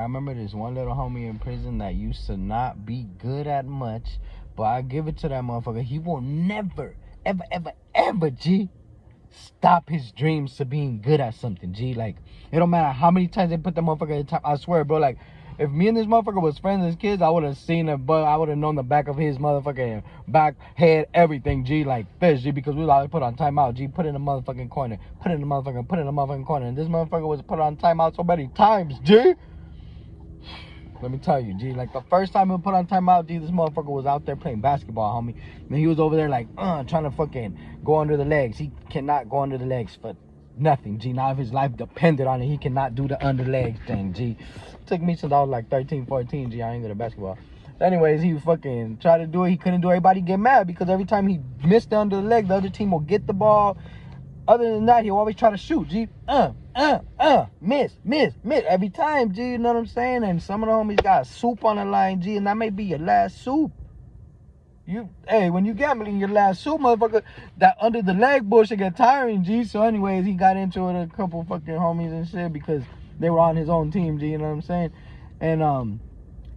I remember this one little homie in prison that used to not be good at much, but I give it to that motherfucker. He will never, ever, ever, ever, G, stop his dreams to being good at something, G. Like, it don't matter how many times they put the motherfucker at the top. I swear, bro, like, if me and this motherfucker was friends as kids, I would have seen it, but I would have known the back of his motherfucking back, head, everything, G, like this, G, because we was always put on timeout, G, put in the motherfucking corner, put in the motherfucking corner, and this motherfucker was put on timeout so many times, G. Let me tell you, G, like the first time we put on timeout, G, this motherfucker was out there playing basketball, homie. And he was over there like, trying to fucking go under the legs. He cannot go under the legs for nothing, G. Now if his life depended on it, he cannot do the under legs thing, G. It took me since I was like 13, 14, G. I ain't good at basketball. Anyways, he fucking tried to do it. He couldn't do it. Everybody get mad because every time he missed the under the leg, the other team will get the ball. Other than that, he'll always try to shoot, G. Miss. Every time, G, you know what I'm saying? And some of the homies got soup on the line, G, and that may be your last soup. Hey, when you gambling your last soup, motherfucker, that under the leg bullshit get tiring, G. So anyways, he got into it with a couple fucking homies and shit because they were on his own team, G, you know what I'm saying? And,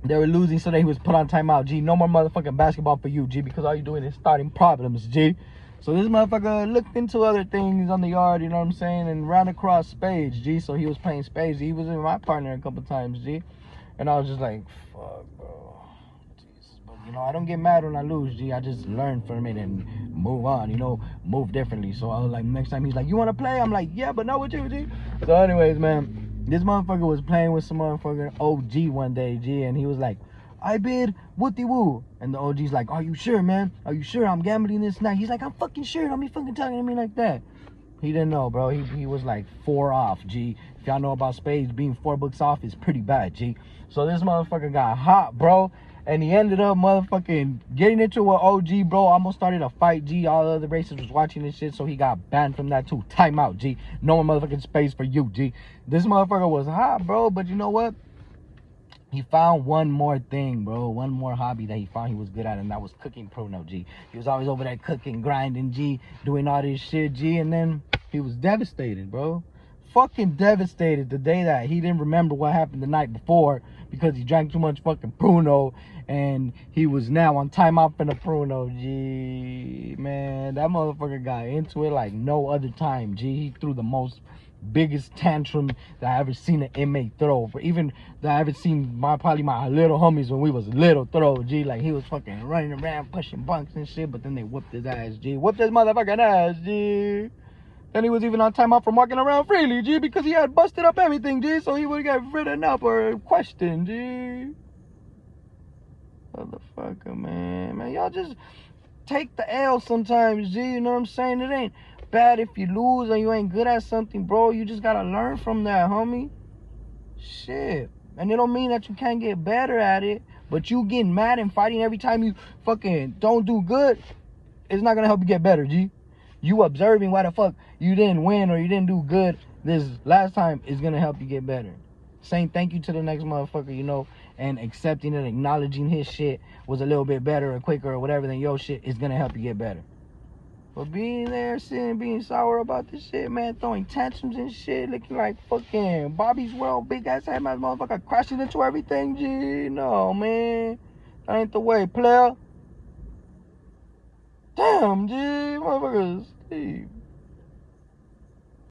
they were losing, so he was put on timeout, G. No more motherfucking basketball for you, G, because all you're doing is starting problems, G. So this motherfucker looked into other things on the yard, you know what I'm saying, and ran across spades, G. So he was playing spades. He was in my partner a couple times, G. And I was just like, fuck, bro. Jesus. But, you know, I don't get mad when I lose, G. I just learn from it and move on, you know, move differently. So I was like, next time he's like, you want to play? I'm like, yeah, but not with you, G. So anyways, man, this motherfucker was playing with some motherfucking OG one day, G. And he was like, I bid wooty woo. And the OG's like, are you sure, man? Are you sure I'm gambling this night? He's like, I'm fucking sure. Don't be fucking talking to me like that. He didn't know, bro. He was like 4 off, G. If y'all know about spades, being 4 books off is pretty bad, G. So this motherfucker got hot, bro. And he ended up motherfucking getting into an OG, bro. Almost started a fight, G. All the other racers was watching this shit, so he got banned from that too. Time out, G. No more motherfucking space for you, G. This motherfucker was hot, bro. But you know what? He found one more thing, bro. One more hobby that he found he was good at, and that was cooking pruno, G. He was always over there cooking, grinding, G, doing all this shit, G, and then he was devastated, bro. Fucking devastated the day that he didn't remember what happened the night before because he drank too much fucking pruno, and he was now on timeout for the pruno, G. Man, that motherfucker got into it like no other time, G. He threw the biggest tantrum that I ever seen an inmate throw. For even that I ever seen probably my little homies when we was little throw, G. Like he was fucking running around pushing bunks and shit, but then they whooped his ass, G. Whooped his motherfucking ass, G. And he was even on timeout from walking around freely, G, because he had busted up everything, G, so he would get written up or questioned, G. Motherfucker, man. Man, y'all just take the L sometimes, G, you know what I'm saying? It ain't bad if you lose or you ain't good at something, bro. You just gotta learn from that, homie. Shit. And it don't mean that you can't get better at it, but you getting mad and fighting every time you fucking don't do good, it's not gonna help you get better, G. You observing why the fuck you didn't win or you didn't do good this last time is gonna help you get better. Saying thank you to the next motherfucker, you know, and accepting and acknowledging his shit was a little bit better or quicker or whatever than your shit is gonna help you get better. But being there, sitting, being sour about this shit, man, throwing tantrums and shit, looking like fucking Bobby's World, big ass head, my motherfucker crashing into everything, G. No, man. That ain't the way, player. Damn, G. Motherfuckers. Hey.